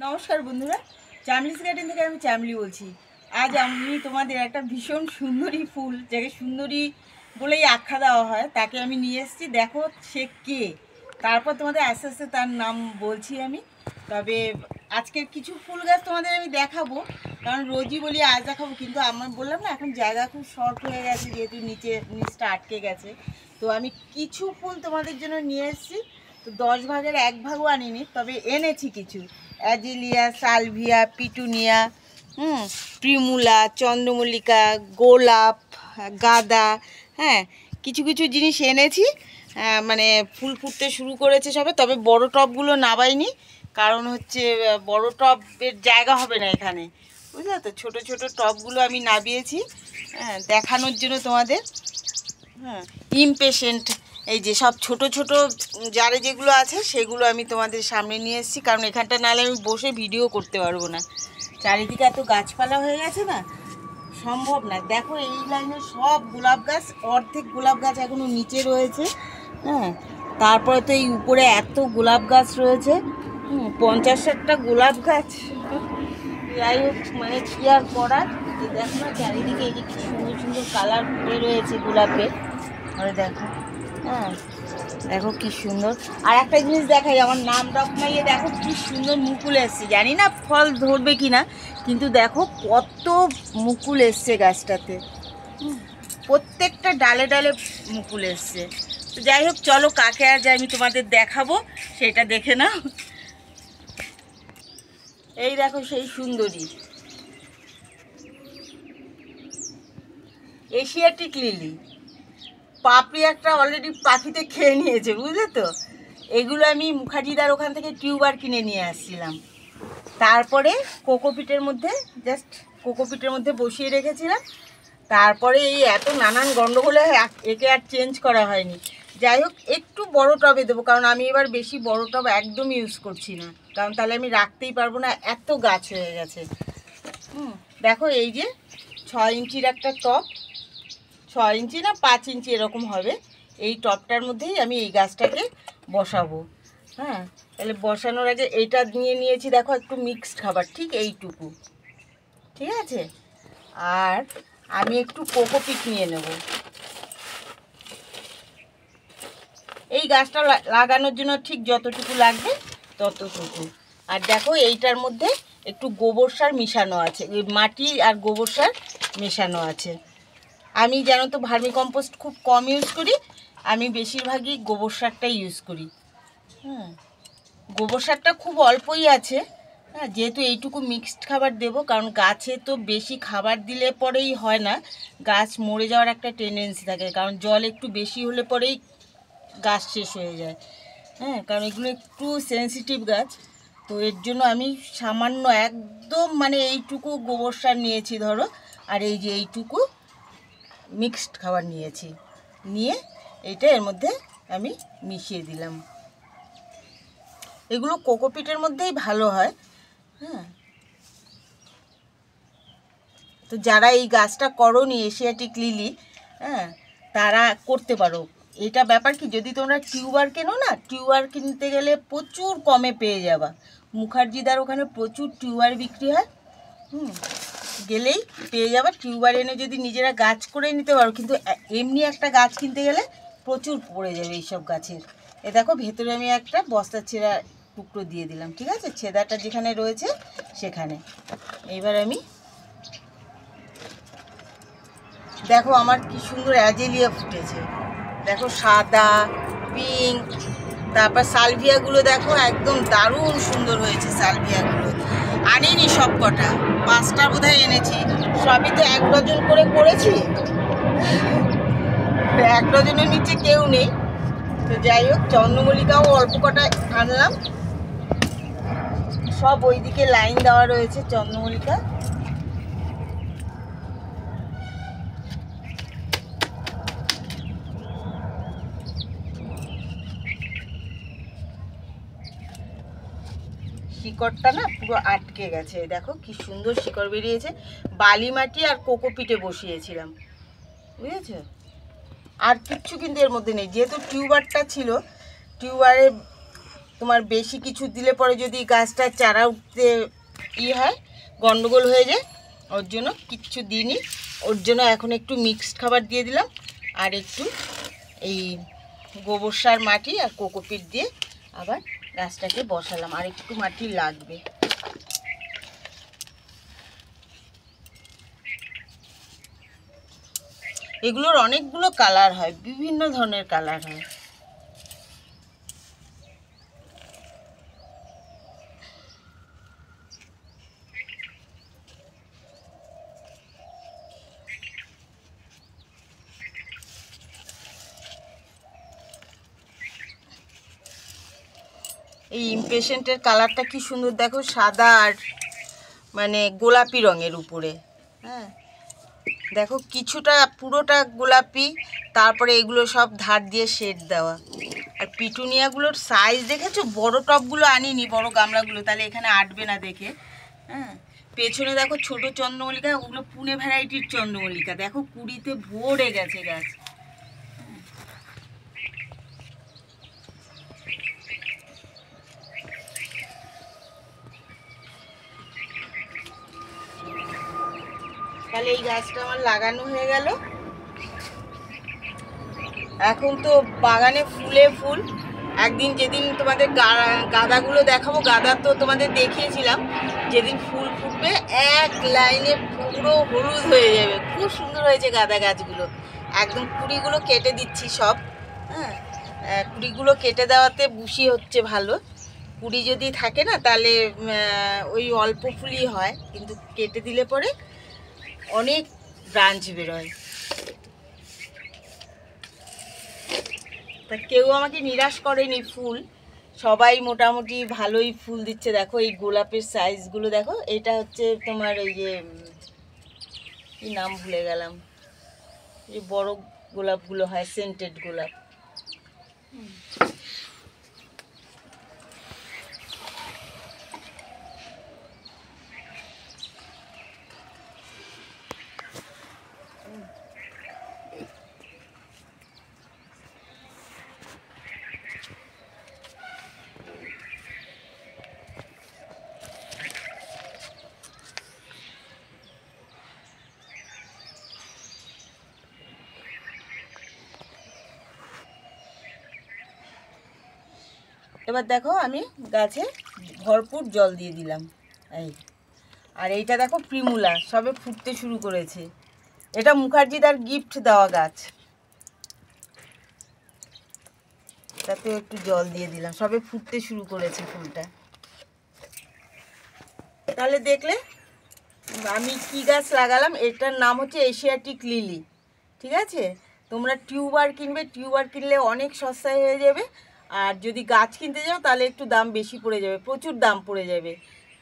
নমস্কার বন্ধুরা, চামলিস গার্ডেন থেকে আমি চামলি বলছি। আজ আমি তোমাদের একটা ভীষণ সুন্দরী ফুল, যাকে সুন্দরী বলেই আখ্যা দেওয়া হয়, তাকে আমি নিয়ে এসেছি। দেখো সে কে, তারপর তোমাদের আস্তে আস্তে তার নাম বলছি আমি। তবে আজকের কিছু ফুল গাছ তোমাদের আমি দেখাবো, কারণ রোজই বলি আজ দেখাবো, কিন্তু আমার বললাম না এখন জায়গা খুব শর্ট হয়ে গেছে, যেহেতু নিচটা আটকে গেছে। তো আমি কিছু ফুল তোমাদের জন্য নিয়ে এসেছি। তো 10 ভাগের 1 ভাগও আনিনি, তবে এনেছি কিছু। অ্যাজিলিয়া, সালভিয়া, পিটুনিয়া, প্রিমুলা, চন্দ্রমল্লিকা, গোলাপ, গাঁদা, হ্যাঁ কিছু কিছু জিনিস এনেছি। মানে ফুল ফুটতে শুরু করেছে সবে, তবে বড় টবগুলো নাবাইনি, কারণ হচ্ছে বড় টবের জায়গা হবে না এখানে, বুঝলে তো। ছোট ছোট টবগুলো আমি নাবিয়েছি দেখানোর জন্য তোমাদের। ইমপেশেন্ট এই যে সব ছোট ছোট জারে যেগুলো আছে সেগুলো আমি তোমাদের সামনে নিয়ে এসেছি, কারণ এখানটা নাহলে আমি বসে ভিডিও করতে পারবো না। চারিদিকে এত গাছপালা হয়ে গেছে না, সম্ভব না। দেখো এই লাইনে সব গোলাপ গাছ, অর্ধেক গোলাপ গাছ এখনো নিচে রয়েছে। তারপরে তো এই উপরে এত গোলাপ গাছ রয়েছে, 50-60টা গোলাপ গাছ। যাই হোক, মানে কি আর করার। দেখো না চারিদিকে এই যে কি সুন্দর সুন্দর কালার ফুটে রয়েছে গোলাপের। দেখো, দেখো কি সুন্দর। আর একটা জিনিস দেখাই, আমার নাম রকমাইয়ে দেখো কি সুন্দর মুকুল এসছে। জানি না ফল ধরবে কি না, কিন্তু দেখো কত মুকুল এসছে গাছটাতে। প্রত্যেকটা ডালে ডালে মুকুল এসছে। তো যাই হোক, চলো কাকে আর যাই আমি তোমাদের দেখাবো, সেটা দেখে নাও। এই দেখো সেই সুন্দরী এশিয়াটিক লিলি। পাপড়ি একটা অলরেডি পাখিতে খেয়ে নিয়েছে, বুঝলে তো। এগুলো আমি মুখার্জিদার ওখান থেকে টিউবার কিনে নিয়ে আসছিলাম। তারপরে কোকোপিটের মধ্যে বসিয়ে রেখেছিলাম। তারপরে এই এত নানান গণ্ডগোলে একে আর চেঞ্জ করা হয়নি। যাই হোক, একটু বড় টবে দেবো, কারণ আমি এবার বেশি বড় টব একদম ইউজ করছি না, কারণ তাহলে আমি রাখতেই পারবো না, এত গাছ হয়ে গেছে। দেখো এই যে 6 ইঞ্চির একটা টব, 6 ইঞ্চি না 5 ইঞ্চি এরকম হবে। এই টবটার মধ্যেই আমি এই গাছটাকে বসাবো। তাহলে বসানোর আগে এইটা নিয়েছি, দেখো একটু মিক্সড খাবার, ঠিক এইটুকু, ঠিক আছে। আর আমি একটু কোকোপিট নিয়ে নেব এই গাছটা লাগানোর জন্য, ঠিক যতটুকু লাগবে ততটুকু। আর দেখো এইটার মধ্যে একটু গোবর সার মিশানো আছে, মাটি আর গোবর সার মেশানো আছে। আমি জানো তো ভার্মি কম্পোস্ট খুব কম ইউজ করি, আমি বেশিরভাগই গোবর সারটাই ইউজ করি। গোবর সারটা খুব অল্পই আছে, যেহেতু এইটুকু মিক্সড খাবার দেব, কারণ গাছে তো বেশি খাবার দিলে পরেই হয় না, গাছ মরে যাওয়ার একটা টেন্ডেন্সি থাকে, কারণ জল একটু বেশি হলে পরেই গাছ শেষ হয়ে যায়। কারণ এগুলো একটু সেন্সিটিভ গাছ, তো এর জন্য আমি সামান্য একদম মানে এইটুকু গোবর সার নিয়েছি ধরো, আর এই যে এইটুকু মিক্সড খাবার নিয়েছি, নিয়ে এইটা এর মধ্যে আমি মিশিয়ে দিলাম। এগুলো কোকোপিটের মধ্যেই ভালো হয়। তো যারা এই গাছটা করোনি এশিয়াটিক লিলি, তারা করতে পারো। এটা ব্যাপার কি, যদি তোমরা টিউবার কেনো না, টিউবার কিনতে গেলে প্রচুর কমে পেয়ে যাবা। মুখার্জিদার ওখানে প্রচুর টিউবার বিক্রি হয়, গেলেই পেয়ে যাবা। টিউবার এনে যদি নিজেরা গাছ করে নিতে পারো, কিন্তু এমনি একটা গাছ কিনতে গেলে প্রচুর পড়ে যাবে এইসব গাছের। এ দেখো ভেতরে আমি একটা বস্তা ছেঁড়া টুকরো দিয়ে দিলাম, ঠিক আছে, ছেদাটা যেখানে রয়েছে সেখানে। এইবার আমি দেখো আমার কি সুন্দর অ্যাজেলিয়া ফুটেছে, দেখো সাদা, পিঙ্ক, তারপর সালভিয়াগুলো দেখো একদম দারুণ সুন্দর হয়েছে। সালভিয়াগুলো আনিনি সব কটা, 5টা বোধহয় এনেছি, সবই তো 1 ডজন করে করেছি, 1 ডজনের নিচে কেউ নেই। তো যাই হোক, চন্দ্রমল্লিকাও অল্প কটা আনলাম, সব ওইদিকে লাইন দেওয়া রয়েছে চন্দ্রমল্লিকা। শিকড়টা না পুরো আটকে গেছে, দেখো কি সুন্দর শিকড় বেরিয়েছে। বালি মাটি আর কোকোপিটে বসিয়েছিলাম, বুঝেছো। আর কিচ্ছু কিন্তু এর মধ্যে নেই, যেহেতু টিউবারটা ছিল, টিউবারে তোমার বেশি কিছু দিলে পরে যদি গাছটার চারা উঠতে হয়, গন্ডগোল হয়ে যায়, ওর জন্য কিচ্ছু দিইনি। ওর জন্য এখন একটু মিক্সড খাবার দিয়ে দিলাম, আর একটু এই গোবর সার, মাটি আর কোকোপিট দিয়ে আবার গাছটাকে বসালাম। আর একটু মাটি লাগবে। এগুলোর অনেকগুলো কালার হয়, বিভিন্ন ধরনের কালার হয়। এই ইমপেশেন্টের কালারটা কি সুন্দর দেখো, সাদা আর মানে গোলাপি রঙের উপরে। হ্যাঁ দেখো, কিছুটা পুরোটা গোলাপি, তারপরে এগুলো সব ধার দিয়ে শেড দেওয়া। আর পিটুনিয়াগুলোর সাইজ দেখেছো, বড় টবগুলো আনিনি, বড় গামলাগুলো, তাহলে এখানে আটবে না দেখে। হ্যাঁ, পেছনে দেখো ছোট চন্দ্রমল্লিকা, ওগুলো পুনে ভ্যারাইটির চন্দ্রমল্লিকা, দেখো কুড়িতে ভরে গেছে গাছ। তাহলে এই গাছটা আমার লাগানো হয়ে গেল। এখন তো বাগানে ফুলে ফুল। একদিন যেদিন তোমাদের গাঁদাগুলো দেখাবো, গাঁদা তো তোমাদের দেখিয়েছিলাম, যেদিন ফুল ফুটবে এক লাইনে পুরো হলুদ হয়ে যাবে। খুব সুন্দর হয়েছে গাঁদা গাছগুলো। একদম কুড়িগুলো কেটে দিচ্ছি সব। হ্যাঁ, কুড়িগুলো কেটে দেওয়াতে বুশি হচ্ছে ভালো। কুড়ি যদি থাকে না, তাহলে ওই অল্প ফুলই হয়, কিন্তু কেটে দিলে পরে অনেক ব্রাঞ্চ বেরোয়। তা কেউ আমাকে নিরাশ করেনি, ফুল সবাই মোটামুটি ভালোই ফুল দিচ্ছে। দেখো এই গোলাপের সাইজগুলো দেখো, এটা হচ্ছে তোমার ওই যে কি নাম ভুলে গেলাম, এই বড় গোলাপগুলো হয়, সেন্টেড গোলাপ। এবার দেখো আমি গাছে ভরপুর জল দিয়ে দিলাম। এই আর এইটা দেখো প্রিমুলা, সবে ফুটতে শুরু করেছে। এটা মুখার্জিদার গিফট দেওয়া গাছ, তাতে একটু জল দিয়ে দিলাম, সবে ফুটতে শুরু করেছে ফুলটা। তাহলে দেখলে আমি কি গাছ লাগালাম। এটার নাম হচ্ছে এশিয়াটিক লিলি। ঠিক আছে, তোমরা টিউবার কিনবে, টিউবার কিনলে অনেক সস্তায় হয়ে যাবে। আর যদি গাছ কিনতে যাও তাহলে একটু দাম বেশি পড়ে যাবে, প্রচুর দাম পড়ে যাবে।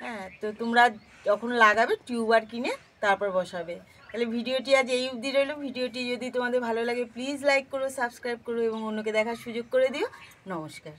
হ্যাঁ, তো তোমরা যখন লাগাবে টিউবার কিনে তারপর বসাবে। তাহলে ভিডিওটি আজ এই অবধি রইল। ভিডিওটি যদি তোমাদের ভালো লাগে প্লিজ লাইক করো, সাবস্ক্রাইব করো এবং অন্যকে দেখার সুযোগ করে দিও। নমস্কার।